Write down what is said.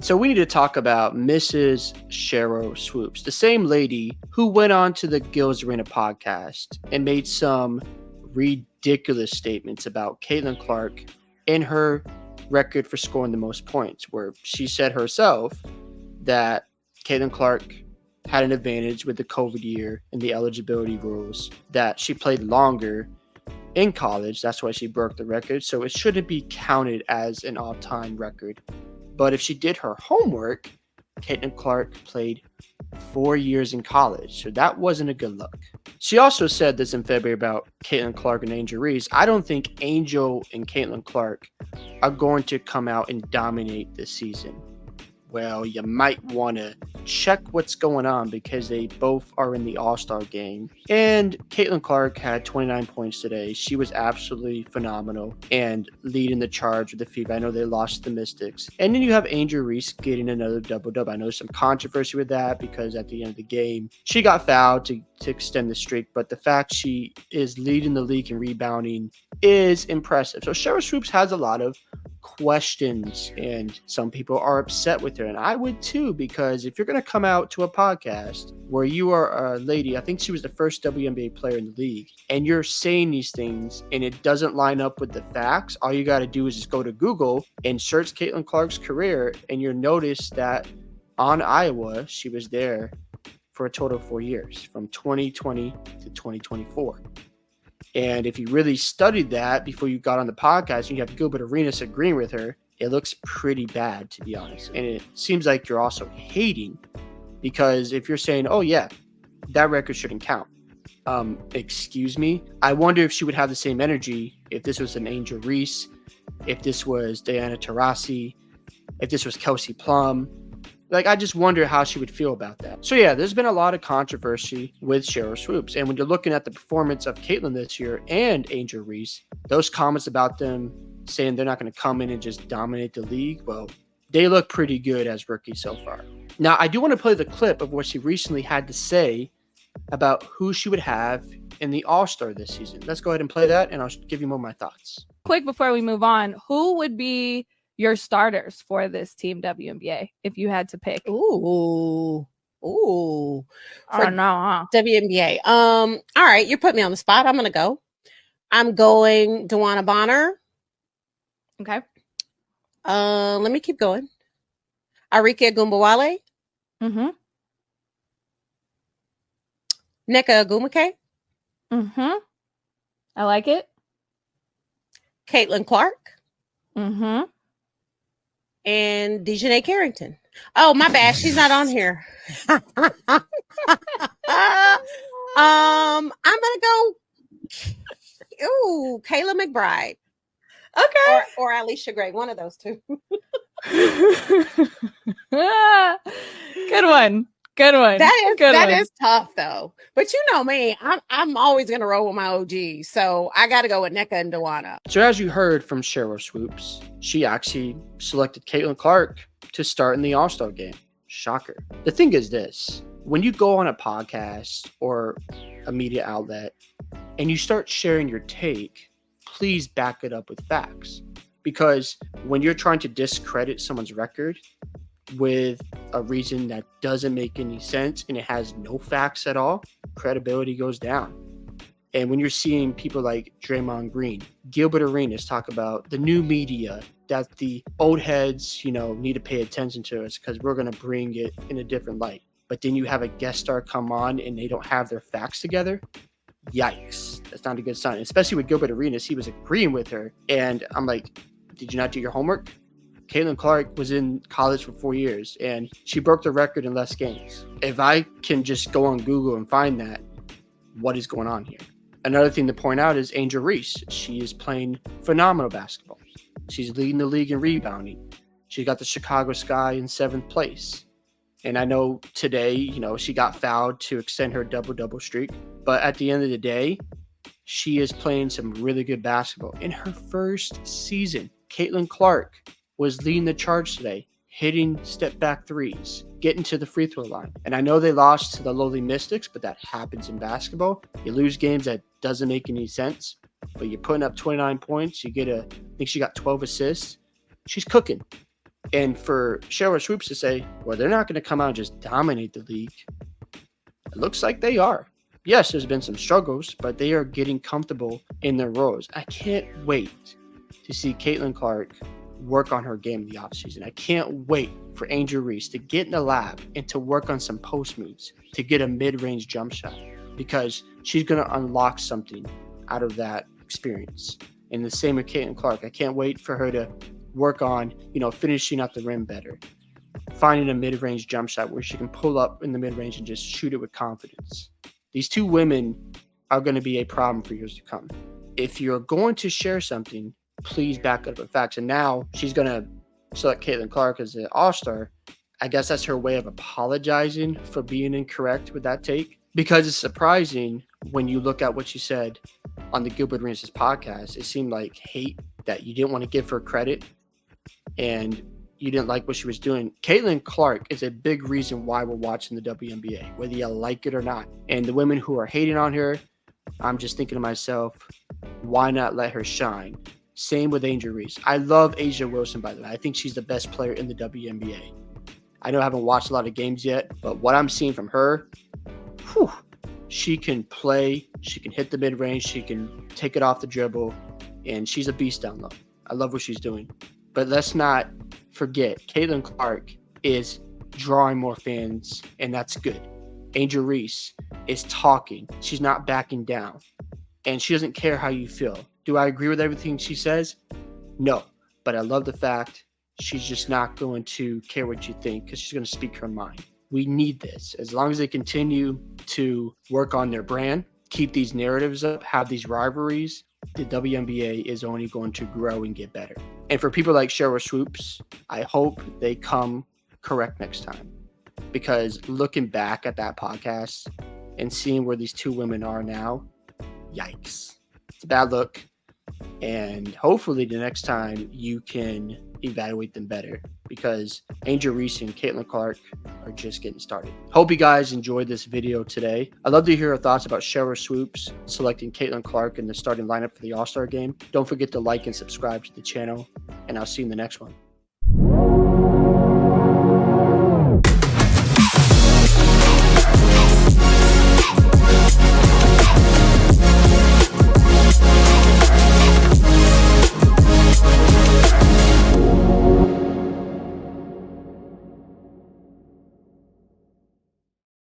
So we need to talk about Mrs. Sheryl Swoopes, the same lady who went on to the Gills Arena podcast and made some ridiculous statements about Caitlin Clark and her record for scoring the most points, where she said herself that Caitlin Clark had an advantage with the COVID year and the eligibility rules, that she played longer in college. That's why she broke the record. So it shouldn't be counted as an all-time record. But if she did her homework, Caitlin Clark played 4 years in college. So that wasn't a good look. She also said this in February about Caitlin Clark and Angel Reese. I don't think Angel and Caitlin Clark are going to come out and dominate this season. Well, you might want to check what's going on because they both are in the All-Star game. And Caitlin Clark had 29 points today. She was absolutely phenomenal and leading the charge with the Fever. I know they lost the Mystics. And then you have Angel Reese getting another double-double. I know some controversy with that because at the end of the game, she got fouled to extend the streak. But the fact she is leading the league in rebounding is impressive. So Sheryl Swoopes has a lot of questions and some people are upset with her, and I would too, because if you're going to come out to a podcast where you are a lady, I think she was the first WNBA player in the league, and you're saying these things and it doesn't line up with the facts, all you got to do is just go to Google and search Caitlin Clark's career, and you'll notice that on Iowa she was there for a total of 4 years, from 2020 to 2024. And if you really studied that before you got on the podcast, and you have Gilbert Arenas agreeing with her, it looks pretty bad, to be honest. And it seems like you're also hating, because if you're saying, oh yeah, that record shouldn't count. Excuse me? I wonder if she would have the same energy if this was an Angel Reese, if this was Diana Taurasi, if this was Kelsey Plum. Like, I just wonder how she would feel about that. So yeah, there's been a lot of controversy with Sheryl Swoopes. And when you're looking at the performance of Caitlin this year and Angel Reese, those comments about them saying they're not going to come in and just dominate the league, well, they look pretty good as rookies so far. Now, I do want to play the clip of what she recently had to say about who she would have in the All-Star this season. Let's go ahead and play that, and I'll give you more of my thoughts. Quick, before we move on, who would be your starters for this team WNBA if you had to pick? Ooh. For WNBA. All right, you put me on the spot. I'm gonna go. I'm going DeWanna Bonner. Okay. Let me keep going. Arike Gumbawale. Mm-hmm. Nneka Ogwumike. Mm-hmm. I like it. Caitlin Clark. Mm-hmm. And Dejanay Carrington. Oh, my bad. She's not on here. I'm gonna go. Ooh, Kayla McBride. Okay. Or Alicia Gray. One of those two. Good one. That is tough though. But you know me, I'm always gonna roll with my OG. So I gotta go with Nneka and DeWanna. So as you heard from Sheryl Swoopes, she actually selected Caitlin Clark to start in the All-Star game. Shocker. The thing is this, when you go on a podcast or a media outlet and you start sharing your take, please back it up with facts. Because when you're trying to discredit someone's record with a reason that doesn't make any sense and it has no facts at all, credibility goes down. And when you're seeing people like Draymond Green, Gilbert Arenas talk about the new media, that the old heads, need to pay attention to us because we're going to bring it in a different light. But then you have a guest star come on and they don't have their facts together. Yikes. That's not a good sign. Especially with Gilbert Arenas, he was agreeing with her. And I'm like, did you not do your homework? Caitlin Clark was in college for 4 years and she broke the record in less games. If I can just go on Google and find that, what is going on here? Another thing to point out is Angel Reese. She is playing phenomenal basketball. She's leading the league in rebounding. She got the Chicago Sky in 7th place. And I know today, she got fouled to extend her double-double streak. But at the end of the day, she is playing some really good basketball. In her first season, Caitlin Clark was leading the charge today, hitting step-back threes, getting to the free throw line. And I know they lost to the lowly Mystics, but that happens in basketball. You lose games that doesn't make any sense, but you're putting up 29 points. I think she got 12 assists. She's cooking. And for Sheryl Swoopes to say, well, they're not going to come out and just dominate the league. It looks like they are. Yes, there's been some struggles, but they are getting comfortable in their roles. I can't wait to see Caitlin Clark work on her game in the offseason. I can't wait for Angel Reese to get in the lab and to work on some post moves to get a mid-range jump shot, because she's going to unlock something out of that experience. And the same with Caitlin Clark. I can't wait for her to work on, finishing up the rim better, finding a mid-range jump shot where she can pull up in the mid-range and just shoot it with confidence. These two women are going to be a problem for years to come. If you're going to share something, please back up with facts. And now she's going to select Caitlin Clark as an all-star. I guess that's her way of apologizing for being incorrect with that take, because it's surprising when you look at what she said on the Gilbert Arenas podcast. It seemed like hate, that you didn't want to give her credit and you didn't like what she was doing. Caitlin Clark is a big reason why we're watching the WNBA, whether you like it or not. And the women who are hating on her, I'm just thinking to myself, why not let her shine? Same with Angel Reese. I love A'ja Wilson, by the way. I think she's the best player in the WNBA. I know I haven't watched a lot of games yet, but what I'm seeing from her, she can play, she can hit the mid-range, she can take it off the dribble, and she's a beast down low. I love what she's doing. But let's not forget, Caitlin Clark is drawing more fans, and that's good. Angel Reese is talking. She's not backing down, and she doesn't care how you feel. Do I agree with everything she says? No, but I love the fact she's just not going to care what you think, because she's going to speak her mind. We need this. As long as they continue to work on their brand, keep these narratives up, have these rivalries, the WNBA is only going to grow and get better. And for people like Sheryl Swoopes, I hope they come correct next time, because looking back at that podcast and seeing where these two women are now, yikes. It's a bad look. And hopefully the next time you can evaluate them better, because Angel Reese and Caitlin Clark are just getting started. Hope you guys enjoyed this video today. I'd love to hear your thoughts about Sheryl Swoopes selecting Caitlin Clark in the starting lineup for the All-Star game. Don't forget to like and subscribe to the channel, and I'll see you in the next one.